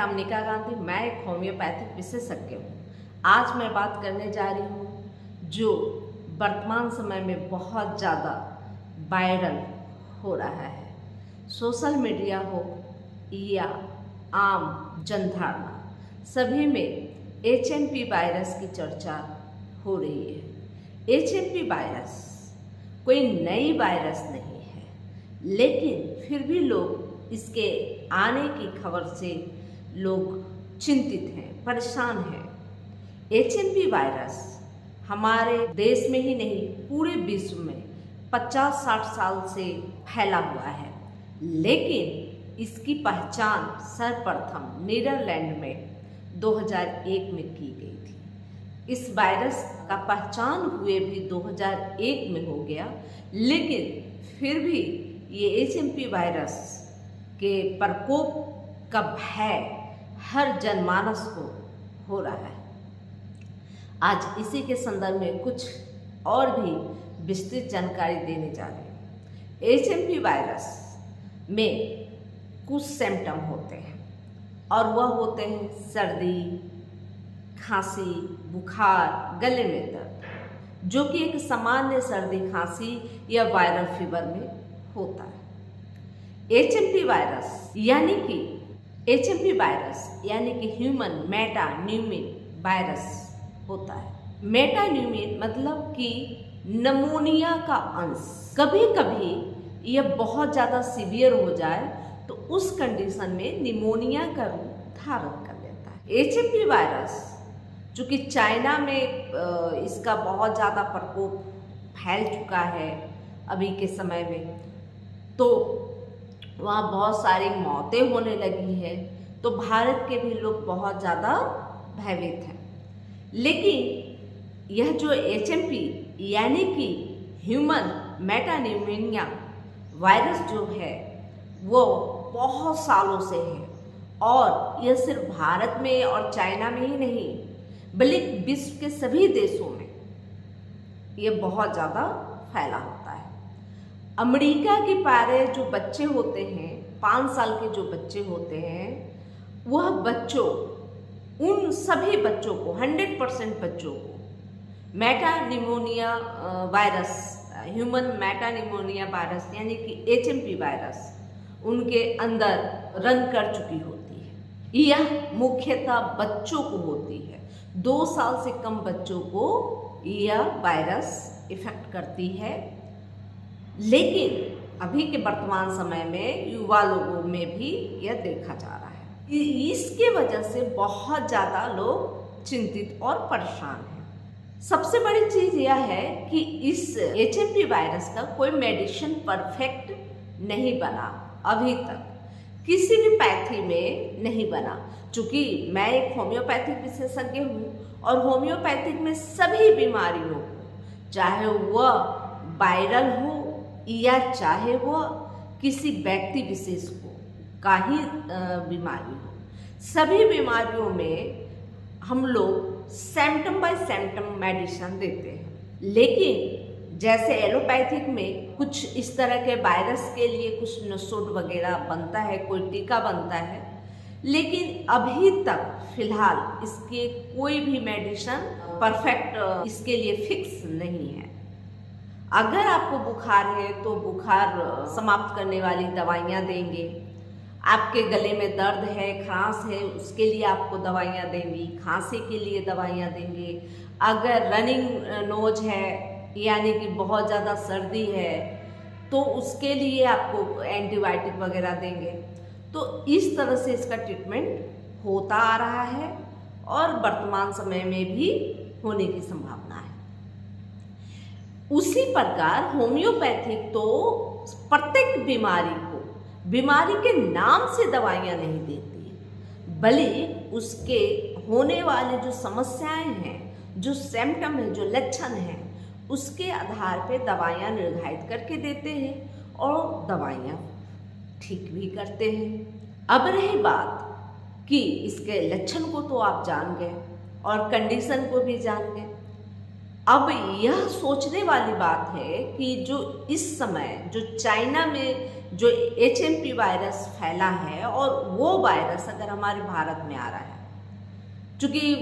अमनिका गांधी, मैं एक होम्योपैथिक विशेषज्ञ हूँ। आज मैं बात करने जा रही हूँ जो वर्तमान समय में बहुत ज़्यादा वायरल हो रहा है। सोशल मीडिया हो या आम जनधारणा, सभी में HMP वायरस की चर्चा हो रही है। HMP वायरस कोई नई वायरस नहीं है, लेकिन फिर भी लोग इसके आने की खबर से लोग चिंतित हैं, परेशान हैं। HMP वायरस हमारे देश में ही नहीं, पूरे विश्व में 50-60 साल से फैला हुआ है, लेकिन इसकी पहचान सर्वप्रथम नीदरलैंड में 2001 में की गई थी। इस वायरस का पहचान हुए भी 2001 में हो गया, लेकिन फिर भी ये HMP वायरस के प्रकोप का भय हर जनमानस को हो रहा है। आज इसी के संदर्भ में कुछ और भी विस्तृत जानकारी देने जा रहे हैं। HMP वायरस में कुछ सिम्टम होते हैं और वह होते हैं सर्दी, खांसी, बुखार, गले में दर्द, जो कि एक सामान्य सर्दी खांसी या वायरल फीवर में होता है। HMP वायरस यानी कि ह्यूमन मेटान्यूमिन वायरस होता है। मेटान्यूमिन मतलब कि निमोनिया का अंश। कभी कभी यह बहुत ज़्यादा सीवियर हो जाए तो उस कंडीशन में निमोनिया का रूप धारण कर लेता है। HMP वायरस चूँकि चाइना में इसका बहुत ज़्यादा प्रकोप फैल चुका है अभी के समय में, तो वहाँ बहुत सारी मौतें होने लगी है, तो भारत के भी लोग बहुत ज़्यादा भयभीत हैं। लेकिन यह जो HMP यानी कि ह्यूमन मेटान्यूमिनिया वायरस जो है वो बहुत सालों से है, और यह सिर्फ भारत में और चाइना में ही नहीं बल्कि विश्व के सभी देशों में यह बहुत ज़्यादा फैला होता है। अमेरिका के पारे जो बच्चे होते हैं, 5 साल के जो बच्चे होते हैं, वह बच्चों, उन सभी बच्चों को 100% बच्चों को मेटान्यूमोनिया वायरस, ह्यूमन मेटान्यूमोनिया वायरस यानी कि HMP वायरस उनके अंदर रन कर चुकी होती है। यह मुख्यतः बच्चों को होती है। 2 साल से कम बच्चों को यह वायरस इफेक्ट करती है, लेकिन अभी के वर्तमान समय में युवा लोगों में भी यह देखा जा रहा है। इसके वजह से बहुत ज़्यादा लोग चिंतित और परेशान हैं। सबसे बड़ी चीज़ यह है कि इस HMP वायरस का कोई मेडिसिन परफेक्ट नहीं बना, अभी तक किसी भी पैथी में नहीं बना। चूँकि मैं एक होम्योपैथिक विशेषज्ञ हूँ और होम्योपैथिक में सभी बीमारियों को, चाहे वह वायरल हो या चाहे वह किसी व्यक्ति विशेष को का ही बीमारी हो, सभी बीमारियों में हम लोग सिम्टम बाय सिम्टम मेडिसिन देते हैं। लेकिन जैसे एलोपैथिक में कुछ इस तरह के वायरस के लिए कुछ नसोड वगैरह बनता है, कोई टीका बनता है, लेकिन अभी तक फिलहाल इसके कोई भी मेडिसिन परफेक्ट इसके लिए फिक्स नहीं है। अगर आपको बुखार है तो बुखार समाप्त करने वाली दवाइयाँ देंगे। आपके गले में दर्द है, खांस है, उसके लिए आपको दवाइयाँ देंगी, खांसी के लिए दवाइयाँ देंगे। अगर रनिंग नोज है यानी कि बहुत ज़्यादा सर्दी है तो उसके लिए आपको एंटीबायोटिक वगैरह देंगे। तो इस तरह से इसका ट्रीटमेंट होता आ रहा है और वर्तमान समय में भी होने की संभावना है। उसी प्रकार होम्योपैथिक तो प्रत्येक बीमारी के नाम से दवाइयाँ नहीं देती है, बल्कि उसके होने वाले जो समस्याएं हैं, जो सिम्टम है, जो लक्षण हैं, उसके आधार पे दवाइयाँ निर्धारित करके देते हैं और दवाइयाँ ठीक भी करते हैं। अब रही बात कि इसके लक्षण को तो आप जान गए और कंडीशन को भी जान गए, अब यह सोचने वाली बात है कि जो इस समय जो चाइना में जो HMP वायरस फैला है और वो वायरस अगर हमारे भारत में आ रहा है, चूँकि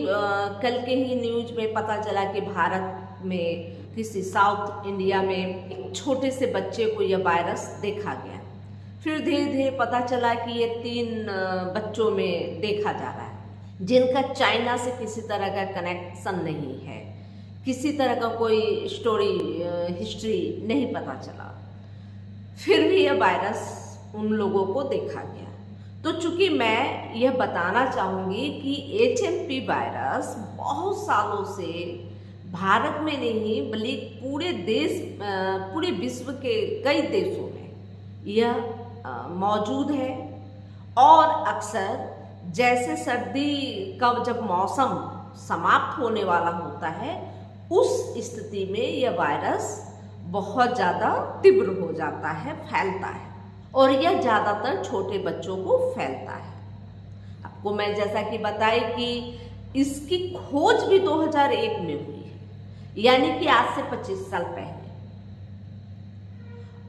कल के ही न्यूज में पता चला कि भारत में किसी साउथ इंडिया में एक छोटे से बच्चे को यह वायरस देखा गया। फिर धीरे धीरे पता चला कि ये 3 बच्चों में देखा जा रहा है जिनका चाइना से किसी तरह का कनेक्शन नहीं है, किसी तरह का कोई स्टोरी हिस्ट्री नहीं पता चला। फिर भी यह वायरस उन लोगों को देखा गया। तो चूंकि मैं यह बताना चाहूँगी कि HMP वायरस बहुत सालों से भारत में नहीं बल्कि पूरे विश्व के कई देशों में यह मौजूद है। और अक्सर जैसे सर्दी का जब मौसम समाप्त होने वाला होता है उस स्थिति में यह वायरस बहुत ज़्यादा तीव्र हो जाता है, फैलता है और यह ज़्यादातर छोटे बच्चों को फैलता है। आपको मैं जैसा कि बताई कि इसकी खोज भी 2001 में हुई है, यानी कि आज से 25 साल पहले।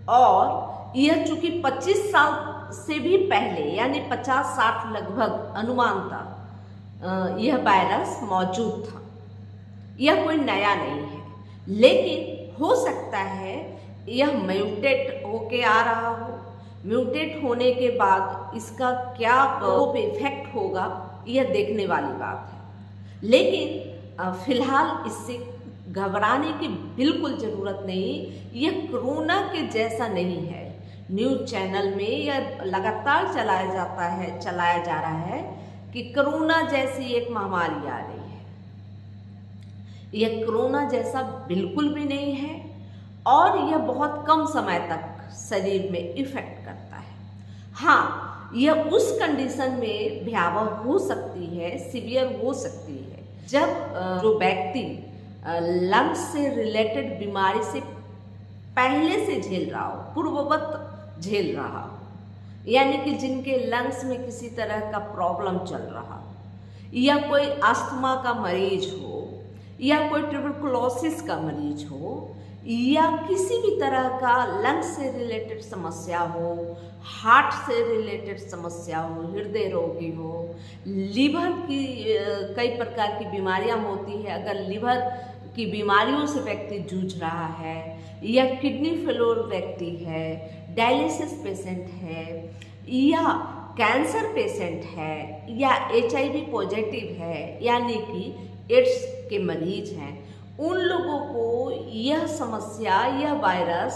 और यह चूंकि 25 साल से भी पहले यानी 50-60 लगभग अनुमानतः यह वायरस मौजूद था, यह कोई नया नहीं है। लेकिन हो सकता है यह म्यूटेट होके आ रहा हो, म्यूटेट होने के बाद इसका क्या इफेक्ट होगा यह देखने वाली बात है। लेकिन फिलहाल इससे घबराने की बिल्कुल ज़रूरत नहीं। यह कोरोना के जैसा नहीं है। न्यूज़ चैनल में यह लगातार चलाया जा रहा है कि कोरोना जैसी एक महामारी आ रही है। यह कोरोना जैसा बिल्कुल भी नहीं है और यह बहुत कम समय तक शरीर में इफेक्ट करता है। हाँ, यह उस कंडीशन में भयावह हो सकती है, सीवियर हो सकती है, जब जो व्यक्ति लंग्स से रिलेटेड बीमारी से पहले से झेल रहा हो, पूर्ववत झेल रहा हो, यानी कि जिनके लंग्स में किसी तरह का प्रॉब्लम चल रहा हो, या कोई अस्थमा का मरीज हो, या कोई ट्यूबरकुलोसिस का मरीज हो, या किसी भी तरह का लंग्स से रिलेटेड समस्या हो, हार्ट से रिलेटेड समस्या हो, हृदय रोगी हो, लीवर की कई प्रकार की बीमारियां होती है। अगर लीवर की बीमारियों से व्यक्ति जूझ रहा है, या किडनी फेलोर व्यक्ति है, डायलिसिस पेशेंट है, या कैंसर पेशेंट है, या HIV पॉजिटिव है, यानी कि एड्स के मरीज हैं, उन लोगों को यह समस्या, यह वायरस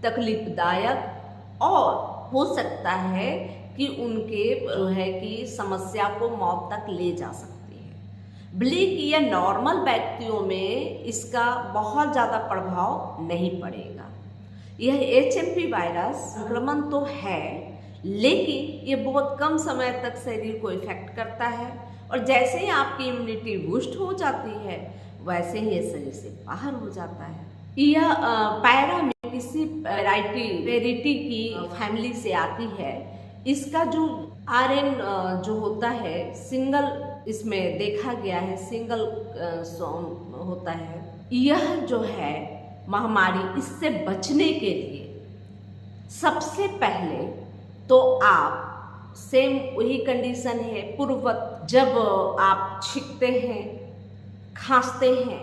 तकलीफदायक और हो सकता है कि उनके जो है कि समस्या को मौत तक ले जा सकती है। बल्कि यह नॉर्मल व्यक्तियों में इसका बहुत ज़्यादा प्रभाव नहीं पड़ेगा। यह HMP वायरस संक्रमण तो है, लेकिन ये बहुत कम समय तक शरीर को इफेक्ट करता है और जैसे ही आपकी इम्यूनिटी बूस्ट हो जाती है वैसे ही ये शरीर से बाहर हो जाता है। यह पैरामिक्सी वेराइटी की फैमिली से आती है। इसका जो RN जो होता है सिंगल, इसमें देखा गया है सिंगल होता है। यह जो है महामारी, इससे बचने के लिए सबसे पहले तो आप सेम वही कंडीशन है पूर्ववत, जब आप छींकते हैं, खांसते हैं,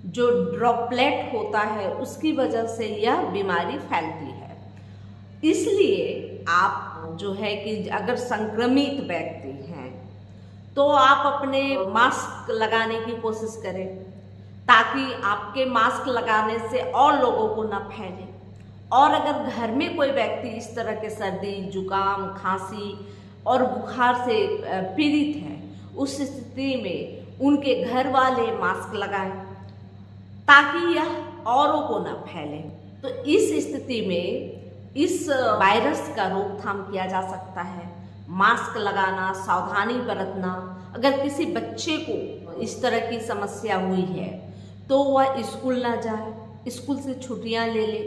जो ड्रॉपलेट होता है उसकी वजह से यह बीमारी फैलती है। इसलिए आप जो है कि अगर संक्रमित व्यक्ति हैं तो आप अपने मास्क लगाने की कोशिश करें ताकि आपके मास्क लगाने से और लोगों को न फैले। और अगर घर में कोई व्यक्ति इस तरह के सर्दी, जुकाम, खांसी और बुखार से पीड़ित है, उस स्थिति में उनके घर वाले मास्क लगाएं ताकि यह औरों को न फैले। तो इस स्थिति में इस वायरस का रोकथाम किया जा सकता है। मास्क लगाना, सावधानी बरतना। अगर किसी बच्चे को इस तरह की समस्या हुई है तो वह स्कूल ना जाए, स्कूल से छुट्टियां ले ले।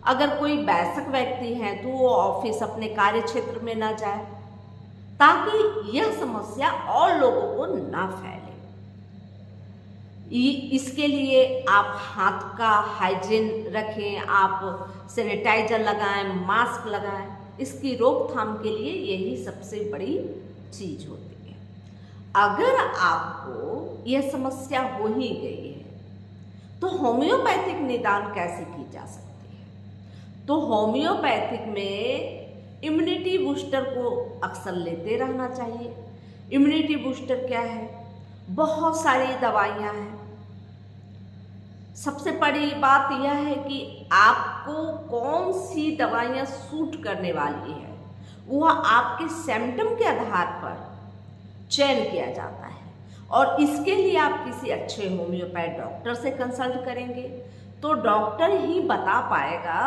अगर कोई वयस्क व्यक्ति है तो वो ऑफिस, अपने कार्य क्षेत्र में ना जाए ताकि यह समस्या और लोगों को ना फैले। इसके लिए आप हाथ का हाइजीन रखें, आप सैनिटाइजर लगाएं, मास्क लगाएं। इसकी रोकथाम के लिए यही सबसे बड़ी चीज होती है। अगर आपको यह समस्या हो ही गई है तो होम्योपैथिक निदान कैसे की जा सकती है? तो होम्योपैथिक में इम्यूनिटी बूस्टर को अक्सर लेते रहना चाहिए। इम्यूनिटी बूस्टर क्या है? बहुत सारी दवाइयाँ हैं। सबसे बड़ी बात यह है कि आपको कौन सी दवाइयाँ सूट करने वाली है, वह आपके सिम्टम के आधार पर चयन किया जाता है। और इसके लिए आप किसी अच्छे होम्योपैथ डॉक्टर से कंसल्ट करेंगे तो डॉक्टर ही बता पाएगा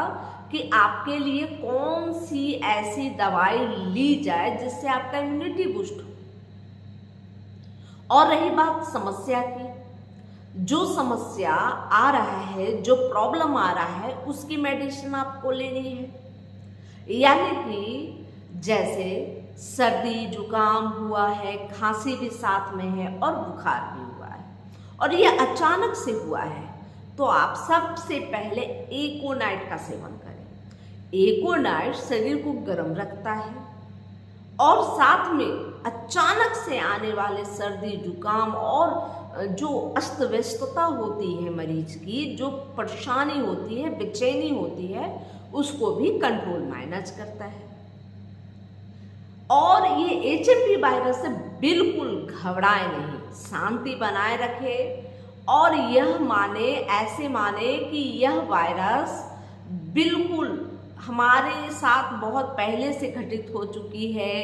कि आपके लिए कौन सी ऐसी दवाई ली जाए जिससे आपका इम्यूनिटी बूस्ट हो। और रही बात समस्या की, जो समस्या आ रहा है, जो प्रॉब्लम आ रहा है, उसकी मेडिसिन आपको लेनी है। यानी कि जैसे सर्दी जुकाम हुआ है, खांसी भी साथ में है और बुखार भी हुआ है और यह अचानक से हुआ है, तो आप सबसे पहले एकोनाइट का सेवन करें। एकोनाइट शरीर को गर्म रखता है और साथ में अचानक से आने वाले सर्दी जुकाम और जो अस्त व्यस्तता होती है मरीज की, जो परेशानी होती है, बेचैनी होती है, उसको भी कंट्रोल मैनेज करता है। और ये एचएमपी वायरस से बिल्कुल घबराए नहीं, शांति बनाए रखे और यह माने, ऐसे माने कि यह वायरस बिल्कुल हमारे साथ बहुत पहले से घटित हो चुकी है।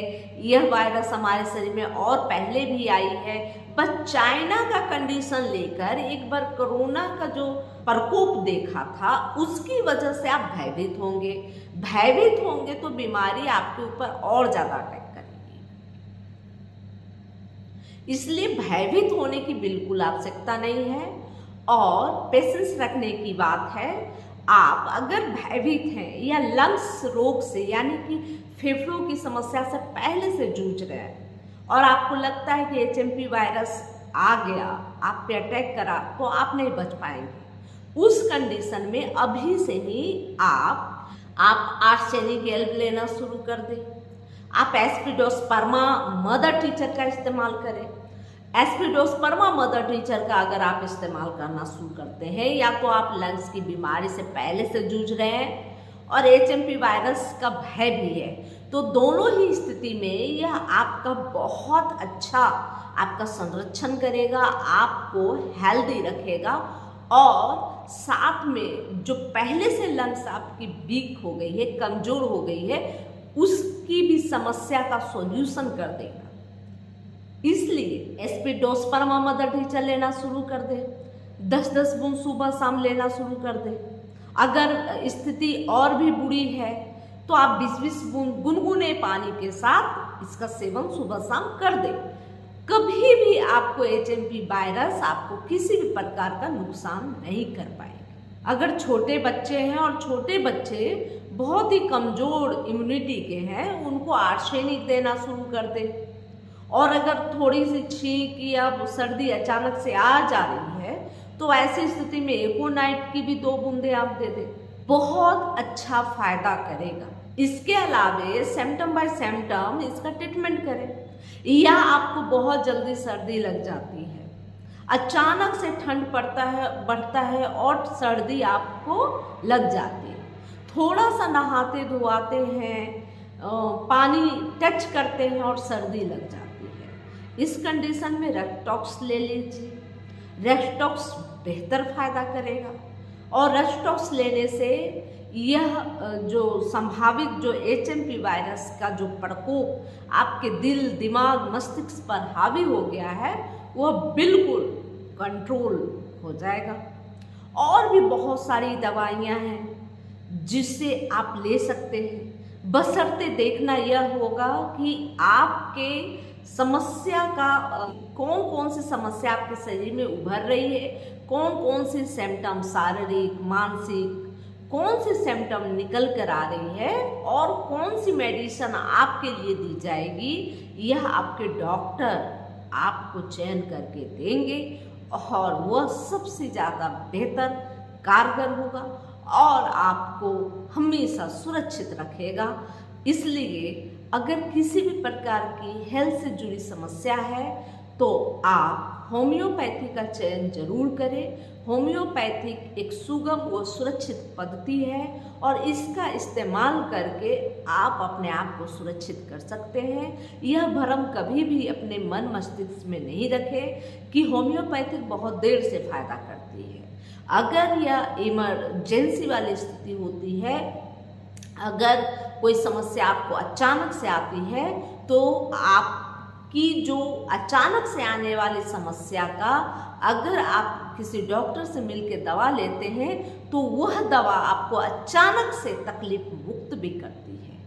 यह वायरस हमारे शरीर में और पहले भी आई है। बस चाइना का कंडीशन लेकर एक बार कोरोना का जो प्रकोप देखा था, उसकी वजह से आप भयभीत होंगे तो बीमारी आपके ऊपर और ज़्यादा अटैक करेगी। इसलिए भयभीत होने की बिल्कुल आवश्यकता नहीं है और पेशेंस रखने की बात है। आप अगर भयभीत हैं या लंग्स रोग से यानी कि फेफड़ों की समस्या से पहले से जूझ रहे हैं और आपको लगता है कि एचएमपी वायरस आ गया, आप पे अटैक करा, तो आप नहीं बच पाएंगे। उस कंडीशन में अभी से ही आप आर्सेनिक हेल्प लेना शुरू कर दें। आप एस्पिडोस्पर्मा मदर टीचर का इस्तेमाल करें। एस्पिडोस्पर्मा मदर टीचर का अगर आप इस्तेमाल करना शुरू करते हैं, या तो आप लंग्स की बीमारी से पहले से जूझ रहे हैं और एचएमपी वायरस का भय भी है, तो दोनों ही स्थिति में यह आपका बहुत अच्छा आपका संरक्षण करेगा, आपको हेल्दी रखेगा और साथ में जो पहले से लंग्स आपकी वीक हो गई है, कमजोर हो गई है, उसकी भी समस्या का सॉल्यूशन कर देगा। इसलिए एस्पिडोस्पर्मा मदर टीचर लेना शुरू कर दे। 10-10 बूंद सुबह शाम लेना शुरू कर दे। अगर स्थिति और भी बुरी है तो आप 20-20 बूंद गुनगुने पानी के साथ इसका सेवन सुबह शाम कर दे। कभी भी आपको एचएमपी वायरस आपको किसी भी प्रकार का नुकसान नहीं कर पाएगा। अगर छोटे बच्चे हैं और छोटे बच्चे बहुत ही कमजोर इम्यूनिटी के हैं, उनको आर्सेनिक देना शुरू कर दे। और अगर थोड़ी सी छींक या सर्दी अचानक से आ जा रही है तो ऐसी स्थिति में एकोनाइट की भी 2 बूंदे आप दे दें, बहुत अच्छा फायदा करेगा। इसके अलावे सिम्टम बाय सिम्टम इसका ट्रीटमेंट करें। या आपको बहुत जल्दी सर्दी लग जाती है, अचानक से ठंड बढ़ता है और सर्दी आपको लग जाती है, थोड़ा सा नहाते धोआते हैं, पानी टच करते हैं और सर्दी लग जाती है, इस कंडीशन में रेस्टॉक्स ले लीजिए। रेस्टॉक्स बेहतर फायदा करेगा और रेस्टॉक्स लेने से यह जो संभावित जो एचएमपी वायरस का जो प्रकोप आपके दिल दिमाग मस्तिष्क पर हावी हो गया है, वह बिल्कुल कंट्रोल हो जाएगा। और भी बहुत सारी दवाइयाँ हैं जिससे आप ले सकते हैं, बशर्ते देखना यह होगा कि आपके समस्या का कौन कौन सी समस्या आपके शरीर में उभर रही है, कौन कौन सी सिम्टम शारीरिक मानसिक कौन सी सिम्टम निकल कर आ रही है और कौन सी मेडिसिन आपके लिए दी जाएगी, यह आपके डॉक्टर आपको चयन करके देंगे और वह सबसे ज़्यादा बेहतर कारगर होगा और आपको हमेशा सुरक्षित रखेगा। इसलिए अगर किसी भी प्रकार की हेल्थ से जुड़ी समस्या है तो आप होम्योपैथी का चयन जरूर करें। होम्योपैथिक एक सुगम व सुरक्षित पद्धति है और इसका इस्तेमाल करके आप अपने आप को सुरक्षित कर सकते हैं। यह भ्रम कभी भी अपने मन मस्तिष्क में नहीं रखें कि होम्योपैथिक बहुत देर से फायदा करती है। अगर यह इमरजेंसी वाली स्थिति होती है, अगर कोई समस्या आपको अचानक से आती है, तो आपकी जो अचानक से आने वाली समस्या का अगर आप किसी डॉक्टर से मिलकर दवा लेते हैं तो वह दवा आपको अचानक से तकलीफ मुक्त भी करती है।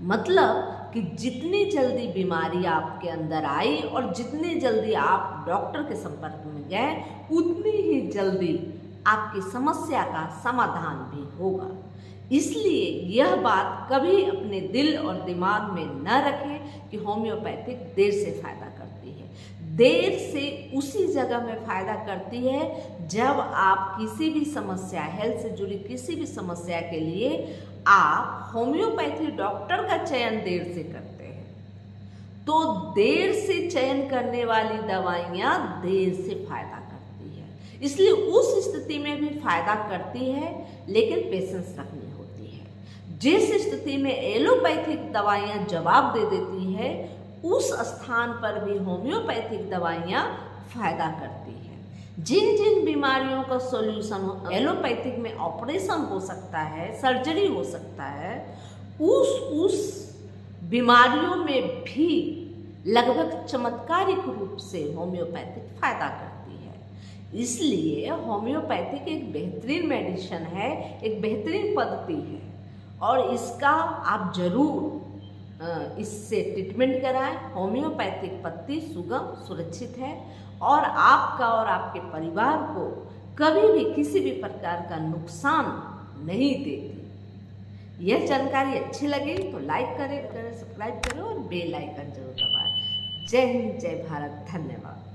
मतलब कि जितनी जल्दी बीमारी आपके अंदर आई और जितनी जल्दी आप डॉक्टर के संपर्क में गए, उतनी ही जल्दी आपकी समस्या का समाधान भी होगा। इसलिए यह बात कभी अपने दिल और दिमाग में न रखें कि होम्योपैथिक देर से फायदा करती है। देर से उसी जगह में फायदा करती है जब आप किसी भी समस्या, हेल्थ से जुड़ी किसी भी समस्या के लिए आप होम्योपैथी डॉक्टर का चयन देर से करते हैं। तो देर से चयन करने वाली दवाइयाँ देर से फायदा करती है, इसलिए उस स्थिति में भी फायदा करती है, लेकिन पेशेंस रखनी होती है। जिस स्थिति में एलोपैथिक दवाइयाँ जवाब दे देती है, उस स्थान पर भी होम्योपैथिक दवाइयाँ फायदा करती हैं। जिन जिन बीमारियों का सॉल्यूशन एलोपैथिक में ऑपरेशन हो सकता है, सर्जरी हो सकता है, उस बीमारियों में भी लगभग चमत्कारिक रूप से होम्योपैथिक फायदा करती है। इसलिए होम्योपैथिक एक बेहतरीन मेडिसिन है, एक बेहतरीन पद्धति है और इसका आप जरूर इससे ट्रीटमेंट कराएं। होम्योपैथिक पद्धति सुगम, सुरक्षित है और आपका और आपके परिवार को कभी भी किसी भी प्रकार का नुकसान नहीं देती। यह जानकारी अच्छी लगे तो लाइक करें, सब्सक्राइब करें और बेल आइकन जरूर दबाएं। जय हिंद, जय भारत, धन्यवाद।